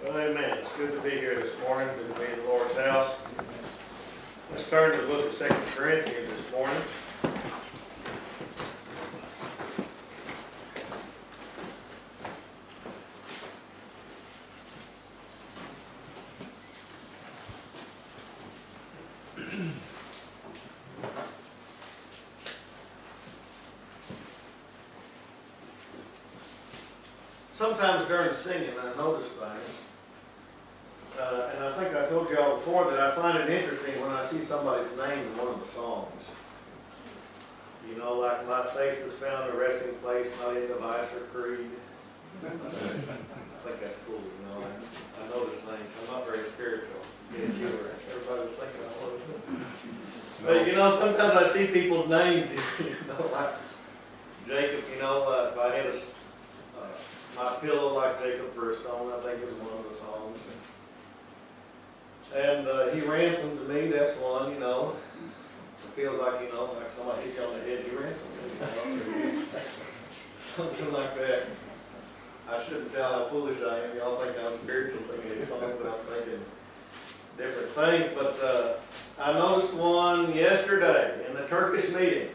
Amen. It's good to be here this morning, good to be in the Lord's house. Let's turn to the book of 2 Corinthians this morning. Sometimes during singing, I notice things. And I think I told y'all before that I find it interesting when I see somebody's name in one of the songs. You know, like my faith has found a resting place, not in device or creed. I think that's cool, you know. I notice things. I'm not very spiritual. Yes, you were. Everybody was thinking I was. But you know, sometimes I see people's names, you know, like Jacob, you know, if I had my pillow like Jacob for a stone, I think is one of the songs. And he ransomed to me, that's one, you know. It feels like, you know, like somebody hits you on the head, he ransomed me, you know. Something like that. I shouldn't tell how foolish I am. Y'all think I'm spiritual singing these songs and I'm thinking different things. But I noticed one yesterday in the Turkish meeting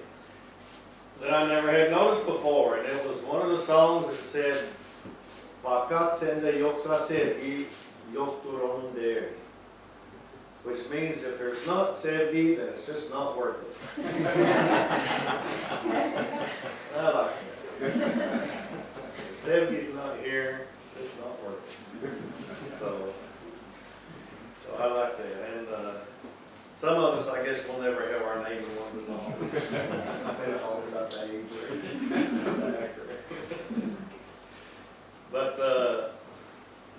that I never had noticed before. And it was one of the songs that said, Fakat sende yoksa sevgi, yoktur onun değeri. Which means if there's not sevgi, then it's just not worth it. I like that. If sevgi's not here, it's just not worth it. So I like that. And some of us, I guess, will never have our name in one of the songs. It's all about that age.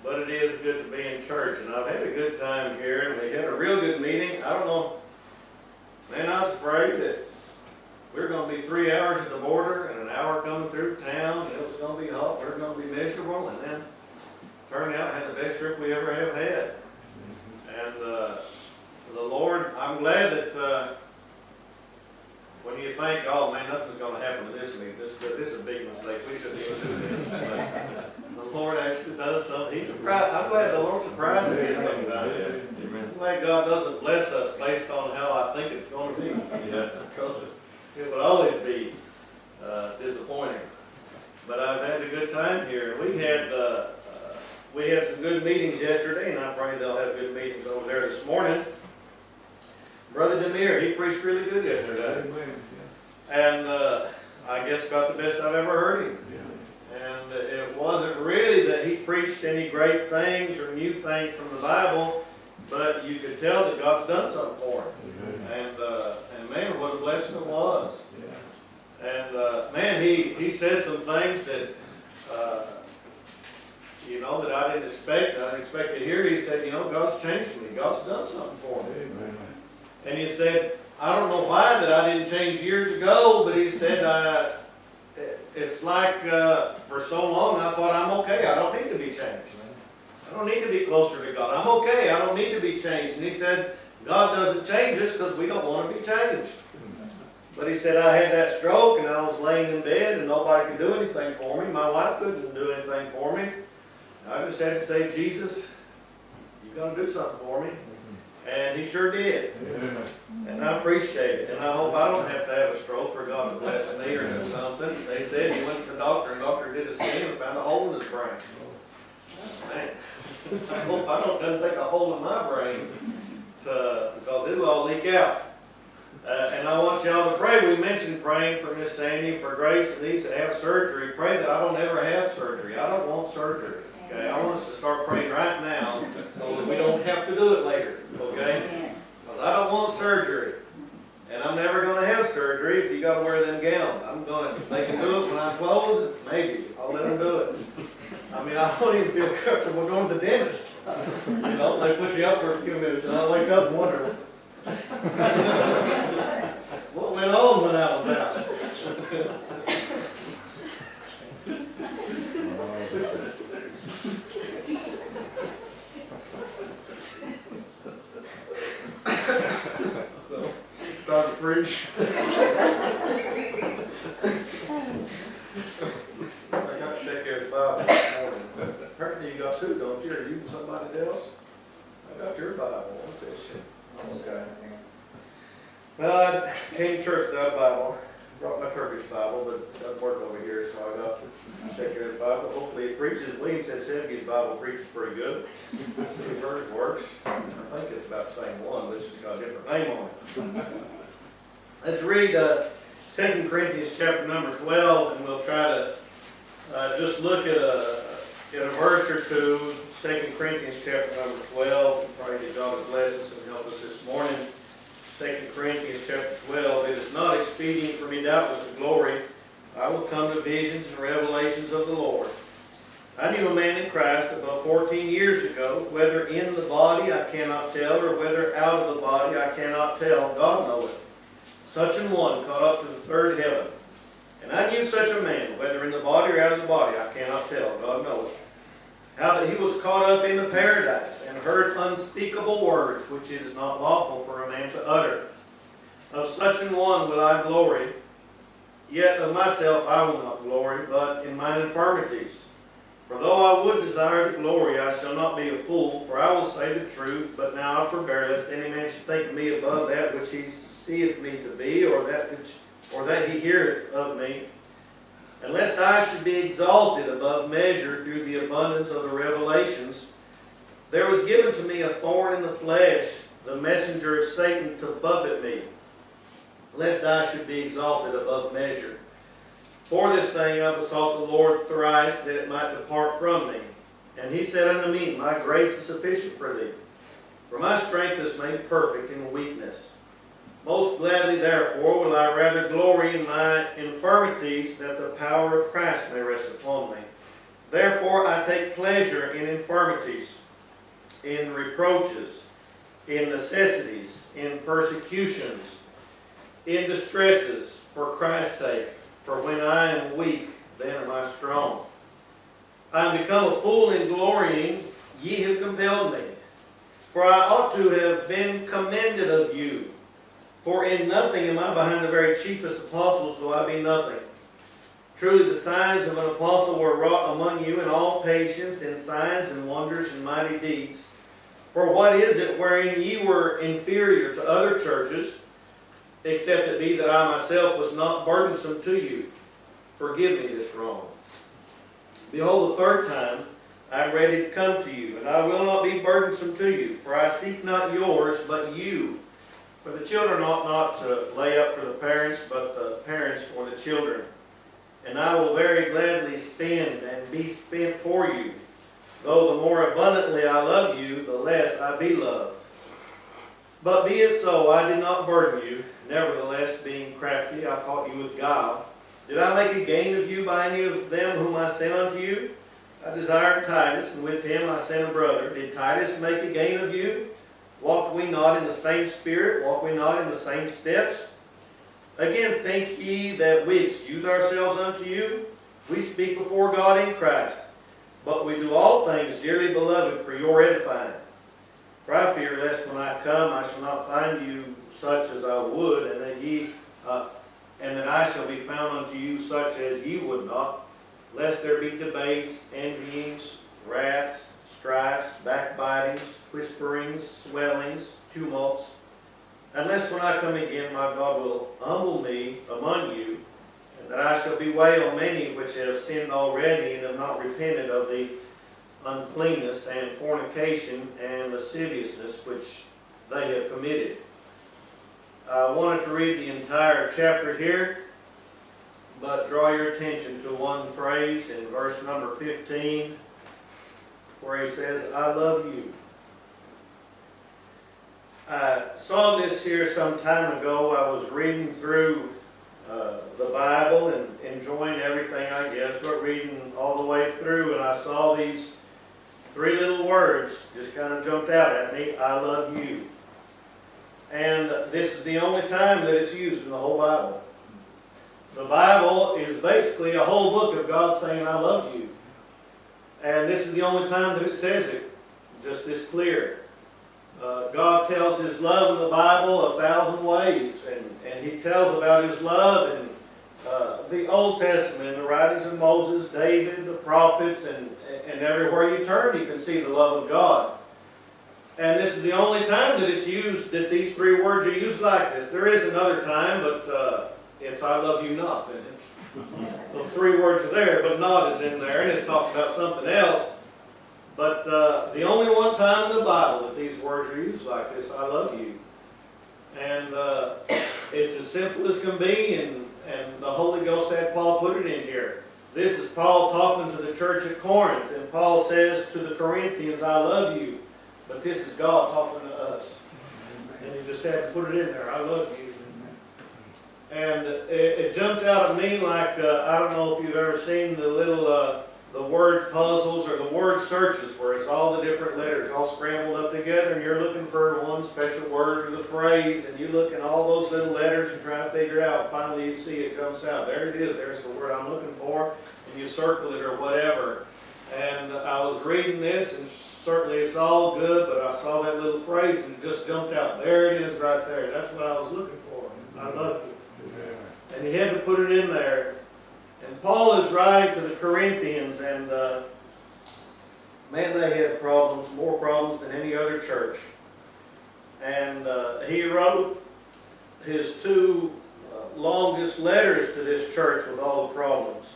But it is good to be in church, and I've had a good time here, and we had a real good meeting. I don't know, man, I was afraid that we were going to be 3 hours at the border and an hour coming through town, and it was going to be hot, we were going to be miserable, and then turned out I had the best trip we ever have had. And the Lord, I'm glad that when you think, oh man, nothing's going to happen to this meeting, this is a big mistake, we shouldn't even do this. But the Lord actually does something. He's surprised. I'm glad the Lord surprises me sometimes. I'm glad God doesn't bless us based on how I think it's going to be. Because it would always be disappointing. But I've had a good time here. We had some good meetings yesterday, and I pray they'll have good meetings over there this morning. Brother Demir, he preached really good yesterday. And I guess about the best I've ever heard him. And it wasn't really that he preached any great things or new things from the Bible, but you could tell that God's done something for him. And man, what a blessing it was. And man, he said some things that, you know, that I didn't expect. I didn't expect to hear. He said, you know, God's changed me. God's done something for me. And he said, I don't know why that I didn't change years ago, but he said, it's like for so long I thought I'm okay. I don't need to be changed. I don't need to be closer to God. I'm okay. I don't need to be changed. And he said, God doesn't change us because we don't want to be changed. But he said, I had that stroke and I was laying in bed and nobody could do anything for me. My wife couldn't do anything for me. I just had to say, Jesus, you're going to do something for me. And he sure did. And I appreciate it. And I hope I don't have to have a stroke for God to bless me or do something. They said he went to the doctor and the doctor did a scan and found a hole in his brain. Man, I hope I don't doesn't take a hole in my brain because it'll all leak out. And I want y'all to pray. We mentioned praying for Miss Sandy for grace and these that have surgery. Pray that I don't ever have surgery. I don't want surgery. Okay, I want us to start praying right now so that we don't have to do it later. Okay? Because I don't want surgery. And I'm never going to have surgery if you got to wear them gowns. I'm going to, if they can do it when I'm clothed, maybe. I'll let them do it. I mean, I don't even feel comfortable going to the dentist. You know, they put you up for a few minutes and I wake up and wonder what went on when I was out. So, start to preach. I got to check every Bible this morning. Apparently you got Bible too, don't you? Or you and somebody else? I got your Bible. What's that shit? Okay. Well, I came to church without a Bible. Brought my Turkish Bible, but it doesn't work over here, so I got the secular Bible. Hopefully it preaches. William said Sevge's Bible preaches pretty good. See if hers works. I think it's about the same one, but it's just got a different name on it. Let's read 2 Corinthians chapter number 12, and we'll try to just look at a verse or two. 2 Corinthians chapter number 12. Pray that God will bless us and help us this morning. 2 Corinthians chapter 12, it is not expedient for me doubtless to glory. I will come to visions and revelations of the Lord. I knew a man in Christ above 14 years ago, whether in the body I cannot tell, or whether out of the body I cannot tell, God knoweth. Such an one caught up to the third heaven. And I knew such a man, whether in the body or out of the body, I cannot tell, God knoweth. How that he was caught up into paradise, and heard unspeakable words, which it is not lawful for a man to utter. Of such an one will I glory, yet of myself I will not glory, but in mine infirmities. For though I would desire to glory, I shall not be a fool, for I will say the truth, but now I forbear, lest any man should think me above that which he seeth me to be, or that he heareth of me. And lest I should be exalted above measure through the abundance of the revelations, there was given to me a thorn in the flesh, the messenger of Satan to buffet me, lest I should be exalted above measure. For this thing I besought the Lord thrice, that it might depart from me. And he said unto me, My grace is sufficient for thee, for my strength is made perfect in weakness. Most gladly, therefore, will I rather glory in my infirmities, that the power of Christ may rest upon me. Therefore I take pleasure in infirmities, in reproaches, in necessities, in persecutions, in distresses, for Christ's sake. For when I am weak, then am I strong. I am become a fool in glorying, ye have compelled me. For I ought to have been commended of you. For in nothing am I behind the very chiefest apostles, though I be nothing. Truly the signs of an apostle were wrought among you in all patience, in signs and wonders and mighty deeds. For what is it wherein ye were inferior to other churches, except it be that I myself was not burdensome to you? Forgive me this wrong. Behold, the third time I am ready to come to you, and I will not be burdensome to you, for I seek not yours, but you. For the children ought not to lay up for the parents, but the parents for the children. And I will very gladly spend and be spent for you. Though the more abundantly I love you, the less I be loved. But be it so, I did not burden you. Nevertheless, being crafty, I caught you with guile. Did I make a gain of you by any of them whom I sent unto you? I desired Titus, and with him I sent a brother. Did Titus make a gain of you? Walked we not in the same spirit? Walked we not in the same steps? Again, think ye that we excuse ourselves unto you? We speak before God in Christ. But we do all things, dearly beloved, for your edifying. For I fear lest when I come I shall not find you such as I would, and that I shall be found unto you such as ye would not, lest there be debates, envyings, wraths, strifes, backbitings, whisperings, swellings, tumults, unless when I come again my God will humble me among you, and that I shall bewail many which have sinned already and have not repented of the uncleanness and fornication and lasciviousness which they have committed. I wanted to read the entire chapter here, but draw your attention to one phrase in verse number 15, where he says, I love you. I saw this here some time ago. I was reading through the Bible and enjoying everything, I guess, but reading all the way through, and I saw these three little words just kind of jumped out at me, I love you. And this is the only time that it's used in the whole Bible. The Bible is basically a whole book of God saying, I love you. And this is the only time that it says it, just this clear. God tells His love in the Bible 1,000 ways, and He tells about His love in the Old Testament, the writings of Moses, David, the prophets, and And everywhere you turn, you can see the love of God. And this is the only time that it's used, that these three words are used like this. There is another time, but it's I love you not. And it's, those three words are there, but not is in there, and it's talking about something else. But the only one time in the Bible that these words are used like this, I love you. And it's as simple as can be, and the Holy Ghost had Paul put it in here. This is Paul talking to the church at Corinth, and Paul says to the Corinthians, I love you. But this is God talking to us. And he just had to put it in there, I love you. And it jumped out at me like, I don't know if you've ever seen the little, the word puzzles or the word searches, where it's all the different letters all scrambled up together, and you're looking for one special word or the phrase, and you look at all those little letters and try to figure it out. Finally you see it jumps out. There it is, there's the word I'm looking for, and you circle it or whatever. And I was reading this, and certainly it's all good, but I saw that little phrase and it just jumped out. There it is right there. That's what I was looking for. I love it. And he had to put it in there. And Paul is writing to the Corinthians, and man, they had problems, more problems than any other church. And he wrote his two longest letters to this church with all the problems.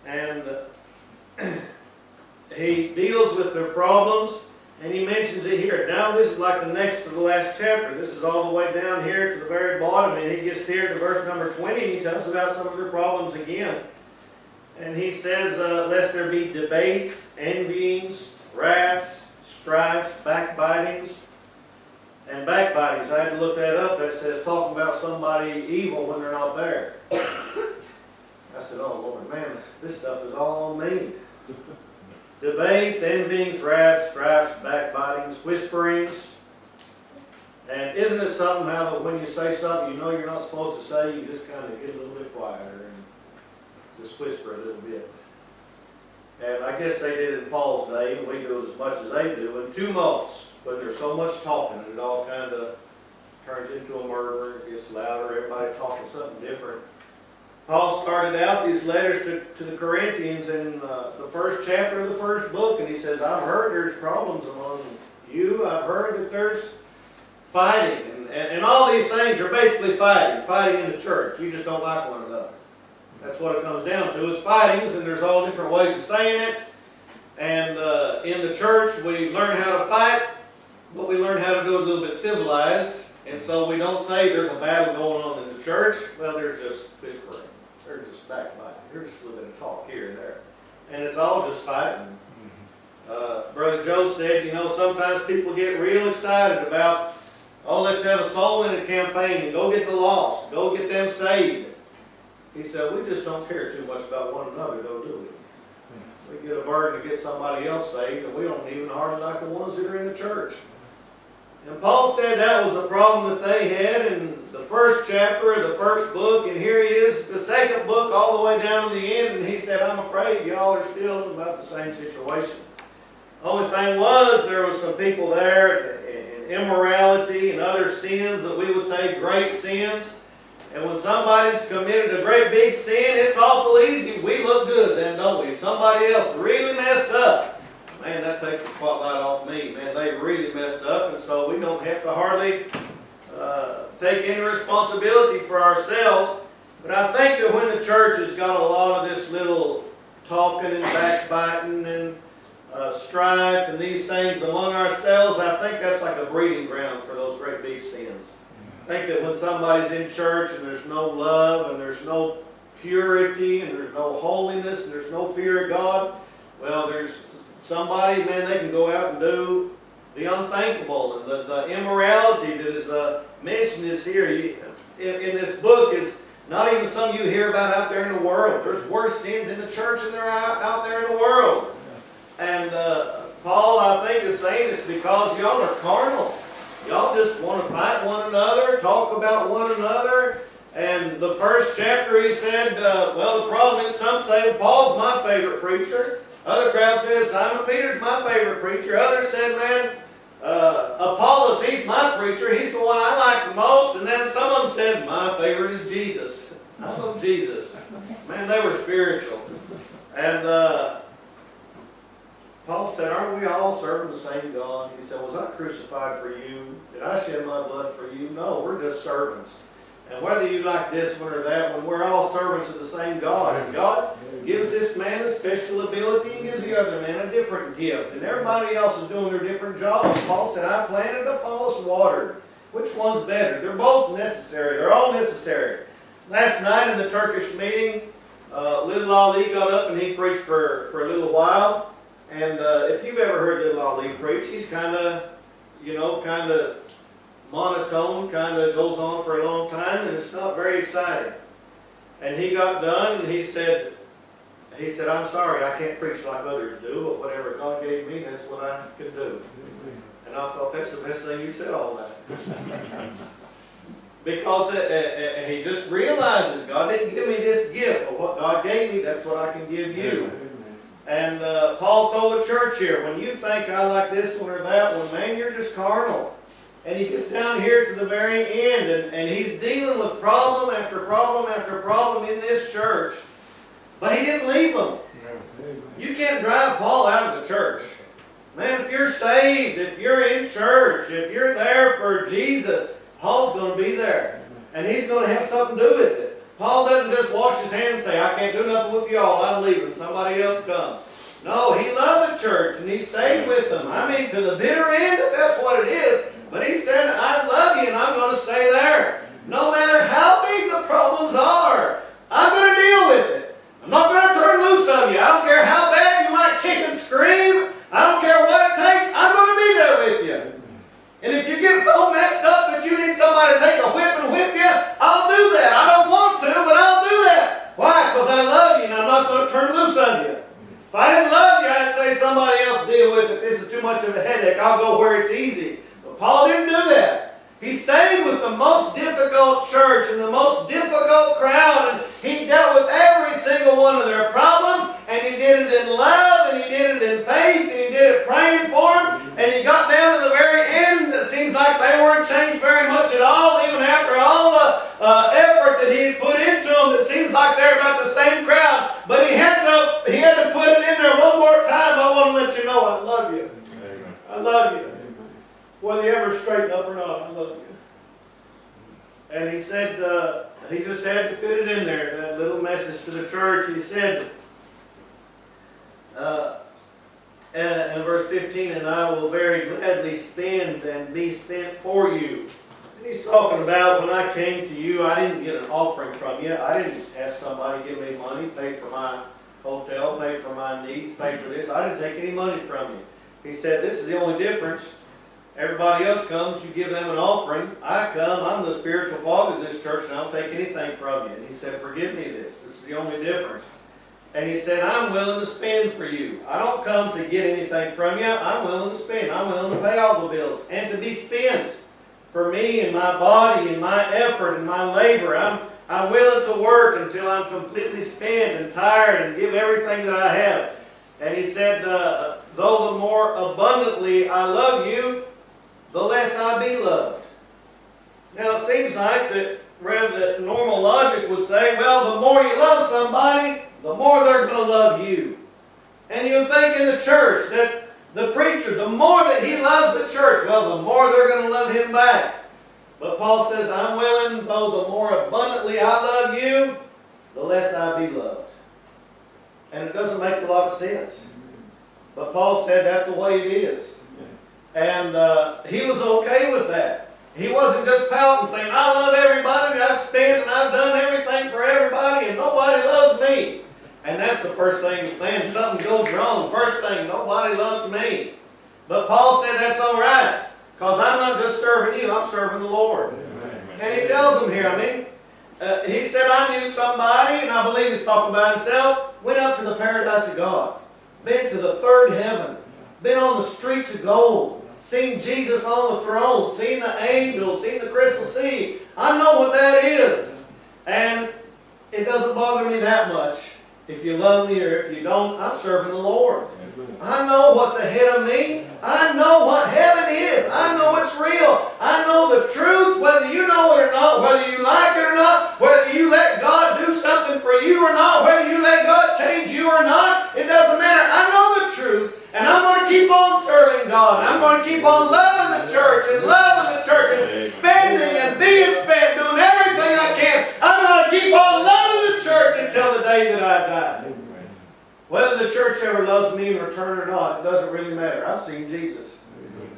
And he deals with their problems, and he mentions it here. Now this is like the next to the last chapter. This is all the way down here to the very bottom, and he gets here to verse number 20, and he tells about some of their problems again. And he says, lest there be debates, envyings, wraths, strifes, backbitings. And backbitings, I had to look that up. That says talking about somebody evil when they're not there. I said, oh Lord, man, this stuff is all on me. Debates, envyings, wraths, strifes, backbitings, whisperings. And isn't it something how that when you say something you know you're not supposed to say, you just kind of get a little bit quieter and just whisper a little bit. And I guess they did it in Paul's day, and we do it as much as they do. And tumults, when there's so much talking, and it all kind of turns into a murder, it gets louder, everybody talking something different. Paul started out these letters to the Corinthians in the first chapter of the first book, and he says, I've heard there's problems among you. I've heard that there's fighting. And all these things are basically fighting in the church. You just don't like one another. That's what it comes down to. It's fightings, and there's all different ways of saying it. And in the church, we learn how to fight, but we learn how to do it a little bit civilized. And so we don't say there's a battle going on in the church. Well, there's just whispering. There's just backbiting. There's just a little bit of talk here and there. And it's all just fighting. Brother Joe said, sometimes people get real excited about, oh, let's have a soul winning campaign and go get the lost. Go get them saved. He said, we just don't care too much about one another, though, do we? We get a burden to get somebody else saved, and we don't even hardly like the ones that are in the church. And Paul said that was the problem that they had in the first chapter of the first book, and here he is, the second book, all the way down to the end, and he said, I'm afraid y'all are still in about the same situation. The only thing was, there was some people there in immorality and other sins that we would say great sins. And when somebody's committed a great big sin, it's awful easy. We look good then, don't we? If somebody else really messed up, man, that takes the spotlight off me. Man, they really messed up, and so we don't have to hardly take any responsibility for ourselves. But I think that when the church has got a lot of this little talking and backbiting and strife and these things among ourselves, I think that's like a breeding ground for those great big sins. I think that when somebody's in church and there's no love and there's no purity and there's no holiness and there's no fear of God, well, there's somebody, man, they can go out and do the unthinkable. And the immorality that is mentioned is here in this book is not even some you hear about out there in the world. There's worse sins in the church than there are out there in the world. And Paul, I think, is saying it's because y'all are carnal. Y'all just want to fight one another, talk about one another. And the first chapter he said, well, the problem is some say, well, Paul's my favorite preacher. Other crowd says, Simon Peter's my favorite preacher. Others said, man, Apollos, he's my preacher. He's the one I like the most. And then some of them said, my favorite is Jesus. I love Jesus. Man, they were spiritual. And Paul said, aren't we all serving the same God? He said, was I crucified for you? Did I shed my blood for you? No, we're just servants. And whether you like this one or that one, we're all servants of the same God. And God gives this man a special ability and gives the other man a different gift. And everybody else is doing their different jobs. Paul said, I planted, Apollos watered. Which one's better? They're both necessary. They're all necessary. Last night in the Turkish meeting, Little Ali got up and he preached for a little while. And if you've ever heard Little Ali preach, he's kind of monotone, kind of goes on for a long time, and it's not very exciting. And he got done, and he said, I'm sorry, I can't preach like others do, but whatever God gave me, that's what I can do. And I thought, that's the best thing you said all night. Because he just realizes, God didn't give me this gift, but what God gave me, that's what I can give you. And Paul told the church here, when you think I like this one or that one, man, you're just carnal. And he gets down here to the very end, and he's dealing with problem after problem after problem in this church. But he didn't leave them. You can't drive Paul out of the church. Man, if you're saved, if you're in church, if you're there for Jesus, Paul's going to be there. And he's going to have something to do with it. Paul doesn't just wash his hands and say, I can't do nothing with y'all, I'm leaving, somebody else come. No, he loved the church and he stayed with them. I mean, to the bitter end, if that's what it is. But he said, I love you and I'm going to stay there. No matter how big the problems are, I'm going to deal with it. I'm not going to turn loose of you. I don't care how bad you might kick and scream. I don't care what it takes. I'm going to be there with you. And if you get so messed up that you need somebody to take a whip and whip you, I'll do that. I don't want to, but I'll do that. Why? Because I love you and I'm not going to turn loose of you. If I didn't love you, I'd say somebody else deal with it. This is too much of a headache. I'll go where it's easy. But Paul didn't do that. He stayed with the most difficult church and the most difficult crowd, and he dealt with every single one of their problems, and he did it in love, and he did it in faith, and he did it praying for them, and he got down to the very end. It seems like they weren't changed very much at all, even after all the effort that he had put into them. It seems like they're about the same crowd, but he had to put it in there one more time. I want to let you know I love you. I love you. Whether you ever straighten up or not, I love you. And he said, he just had to fit it in there, that little message to the church. He said, in verse 15, and I will very gladly spend and be spent for you. And he's talking about when I came to you, I didn't get an offering from you. I didn't ask somebody to give me money, pay for my hotel, pay for my needs, pay for this. I didn't take any money from you. He said, this is the only difference. Everybody else comes, you give them an offering. I come, I'm the spiritual father of this church, and I don't take anything from you. And he said, forgive me this. This is the only difference. And he said, I'm willing to spend for you. I don't come to get anything from you. I'm willing to spend. I'm willing to pay all the bills and to be spent for me and my body and my effort and my labor. I'm willing to work until I'm completely spent and tired and give everything that I have. And he said, though the more abundantly I love you, the less I be loved. Now it seems like that rather that normal logic would say, well, the more you love somebody, the more they're going to love you. And you think in the church that the preacher, the more that he loves the church, well, the more they're going to love him back. But Paul says, I'm willing, though the more abundantly I love you, the less I be loved. And it doesn't make a lot of sense. But Paul said that's the way it is. And he was okay with that. He wasn't just pouting saying, I love everybody, and I've spent, and I've done everything for everybody, and nobody loves me. And that's the first thing, man, something goes wrong. First thing, nobody loves me. But Paul said that's all right, because I'm not just serving you, I'm serving the Lord. And he tells them here, he said, I knew somebody, and I believe he's talking about himself, went up to the paradise of God, been to the third heaven, been on the streets of gold, seen Jesus on the throne, seen the angels, seen the crystal sea. I know what that is. And it doesn't bother me that much. If you love me or if you don't, I'm serving the Lord. I know what's ahead of me. I know what heaven is. I know it's real. I know the truth, whether you know it or not, whether you like it or not, whether you let God do something for you or not, whether you let God change you or not, it doesn't matter. I know the truth. And I'm going to keep on serving God. And I'm going to keep on loving the church and spending and being spent, doing everything I can. I'm going to keep on loving the church until the day that I die. Whether the church ever loves me in return or not, it doesn't really matter. I've seen Jesus.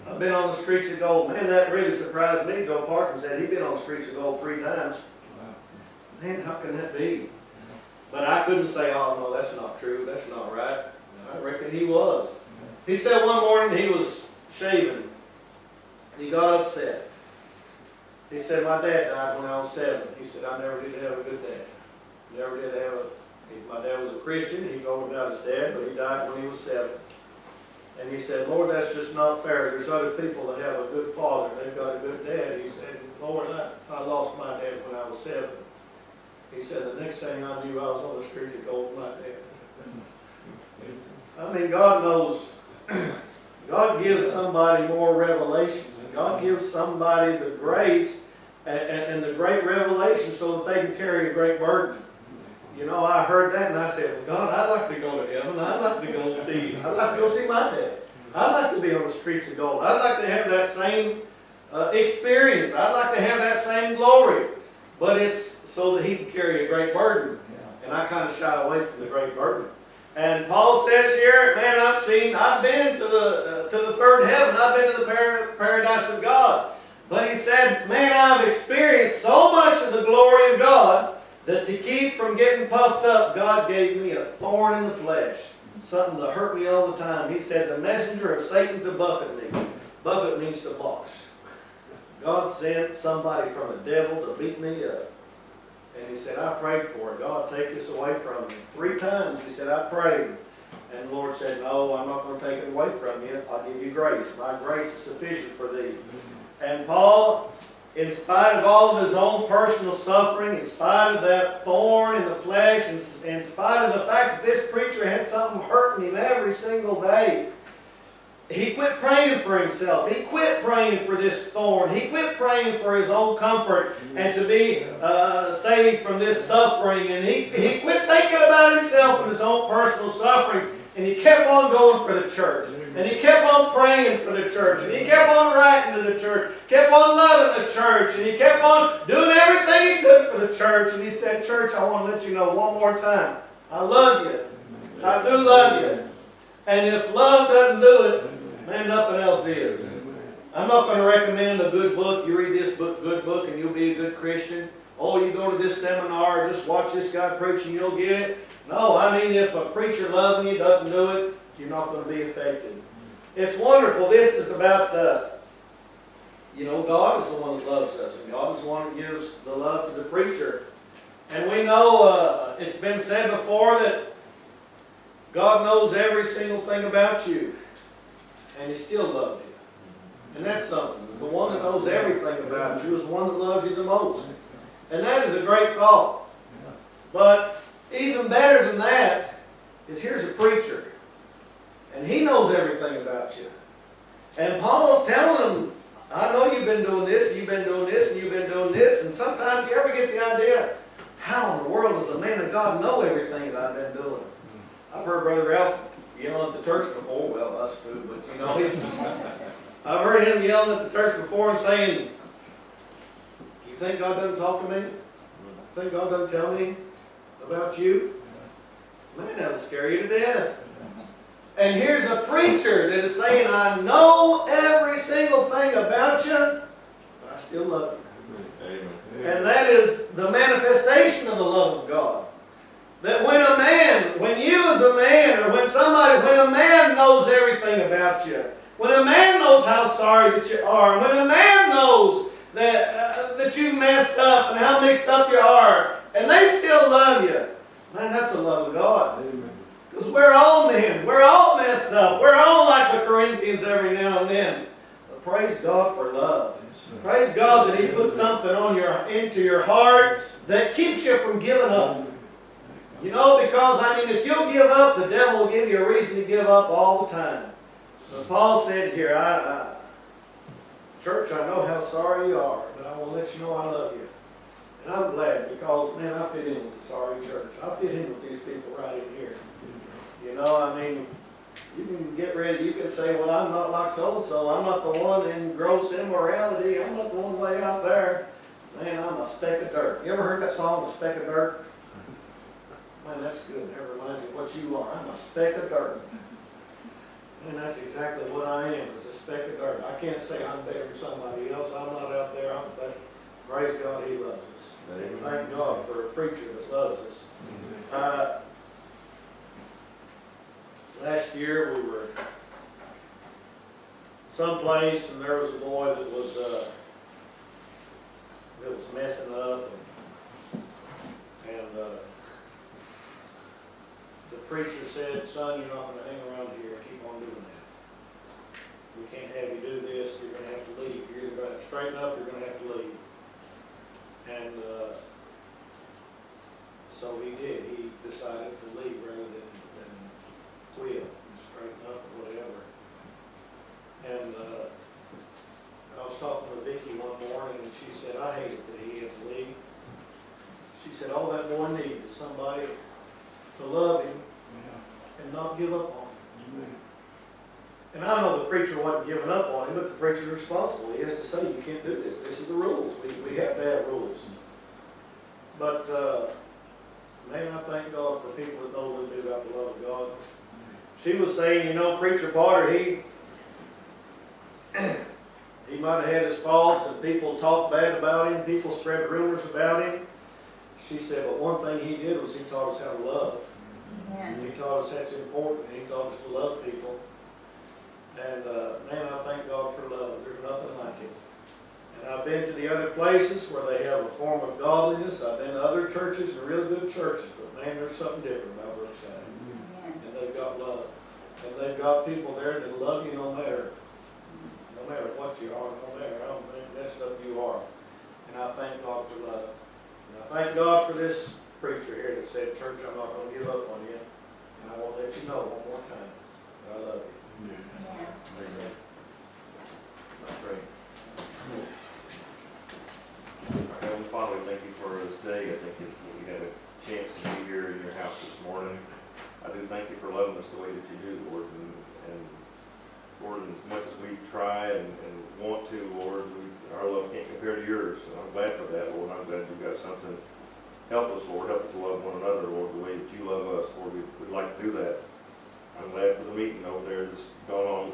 I've been on the streets of gold. Man, that really surprised me. Joe Parkin said he'd been on the streets of gold 3 times. Man, how can that be? But I couldn't say, oh, no, that's not true. That's not right. I reckon he was. He said one morning he was shaving. He got upset. He said, my dad died when I was 7. He said, I never did have a good dad. Never did have my dad was a Christian. He told me about his dad, but he died when he was 7. And he said, Lord, that's just not fair. There's other people that have a good father. They've got a good dad. He said, Lord, I lost my dad when I was 7. He said, the next thing I knew, I was on the streets of gold with my dad. I mean, God knows. God gives somebody more revelation. God gives somebody the grace and the great revelation so that they can carry a great burden. You know, I heard that and I said, well, God, I'd like to go to heaven. I'd like to go see. I'd like to go see my dad. I'd like to be on the streets of gold. I'd like to have that same experience. I'd like to have that same glory. But it's so that he can carry a great burden. And I kind of shy away from the great burden. And Paul says here, man, I've been to the third heaven. I've been to the paradise of God. But he said, man, I've experienced so much of the glory of God that to keep from getting puffed up, God gave me a thorn in the flesh. Something to hurt me all the time. He said, the messenger of Satan to buffet me. Buffet means to box. God sent somebody from the devil to beat me up. And he said, I prayed for it. God, take this away from me. 3 times he said, I prayed. And the Lord said, no, I'm not going to take it away from you. I'll give you grace. My grace is sufficient for thee. And Paul, in spite of all of his own personal suffering, in spite of that thorn in the flesh, in spite of the fact that this preacher had something hurting him every single day, he quit praying for himself. He quit praying for this thorn. He quit praying for his own comfort and to be saved from this suffering. And he quit thinking about himself and his own personal sufferings. And he kept on going for the church. And he kept on praying for the church. And he kept on writing to the church. Kept on loving the church. And he kept on doing everything he could for the church. And he said, church, I want to let you know one more time. I love you. I do love you. And if love doesn't do it, man, nothing else is. I'm not going to recommend a good book. You read this book, good book, and you'll be a good Christian. Oh, you go to this seminar, just watch this guy preach and you'll get it. No, I mean, if a preacher loving you doesn't do it, you're not going to be affected. It's wonderful. This is about, God is the one that loves us, and God is the one that gives the love to the preacher. And we know, it's been said before that God knows every single thing about you, and He still loves you. And that's something. The one that knows everything about you is the one that loves you the most. And that is a great thought. But even better than that is here's a preacher. And he knows everything about you. And Paul's telling him, I know you've been doing this, and you've been doing this, and you've been doing this. And sometimes you ever get the idea, how in the world does a man of God know everything that I've been doing? I've heard Brother Ralph yelling at the church before. Well, us too, but I've heard him yelling at the church before and saying, you think God doesn't talk to me? You think God doesn't tell me about you? Man, that'll scare you to death. And here's a preacher that is saying, I know every single thing about you, but I still love you. Amen. And that is the manifestation of the love of God. That when a man, when you as a man, or when a man knows everything about you, when a man knows how sorry that you are, when a man knows that you've messed up and how mixed up you are, and they still love you, man, that's the love of God. Because we're all men. We're all messed up. We're all like the Corinthians every now and then. But praise God for love. Praise God that He put something into your heart that keeps you from giving up. Because, if you'll give up, the devil will give you a reason to give up all the time. But Paul said here, church, I know how sorry you are, but I want to let you know I love you. And I'm glad because, man, I fit in with the sorry church. I fit in with these people right in here. You can get ready, you can say, well, I'm not like so-and-so, I'm not the one in gross immorality, I'm not the one way out there. Man, I'm a speck of dirt. You ever heard that song, A Speck of Dirt? Man, that's good, that reminds you of what you are. I'm a speck of dirt. And that's exactly what I am, is a speck of dirt. I can't say I'm better than somebody else, I'm not out there, but praise God, He loves us. And thank God for a preacher that loves us. Last year we were someplace and there was a boy that was messing up, and the preacher said, "Son, you're not going to hang around here. Keep on doing that. We can't have you do this. You're going to have to leave. You're either going to have to straighten up. You're going to have to leave." And so he did. He decided to leave rather than quit and straighten up or whatever. And I was talking to Vicki one morning, and she said, "I hated that he had to leave." She said, "All that boy needs is somebody to love him and not give up on him." And I know the preacher wasn't giving up on him, but the preacher's responsible. He has to say, "You can't do this. This is the rules. We have to have rules." But man, I thank God for people that know what to do about the love of God. She was saying, Preacher Potter, he might have had his faults, and people talked bad about him, people spread rumors about him. She said, but one thing he did was he taught us how to love. And he taught us that's important, and he taught us to love people. And man, I thank God for love. There's nothing like it. And I've been to the other places where they have a form of godliness. I've been to other churches, and real good churches, but man, there's something different about Brookside. And they've got love. And they've got people there that love you no matter what you are, no matter how messed up you are. And I thank God for love. And I thank God for this preacher here that said, "Church, I'm not going to give up on you. And I want to let you know one more time that I love you." Amen. That's great. Our Heavenly Father, we thank you for this day. I thank you that we had a chance to be here in your house this morning. I do thank you for loving us the way that you do, Lord. And Lord, as much as we try and want to, Lord, our love can't compare to yours. And I'm glad for that, Lord. I'm glad you've got something. Help us, Lord. Help us to love one another, Lord, the way that you love us. Lord, we'd like to do that. I'm glad for the meeting over there that's gone on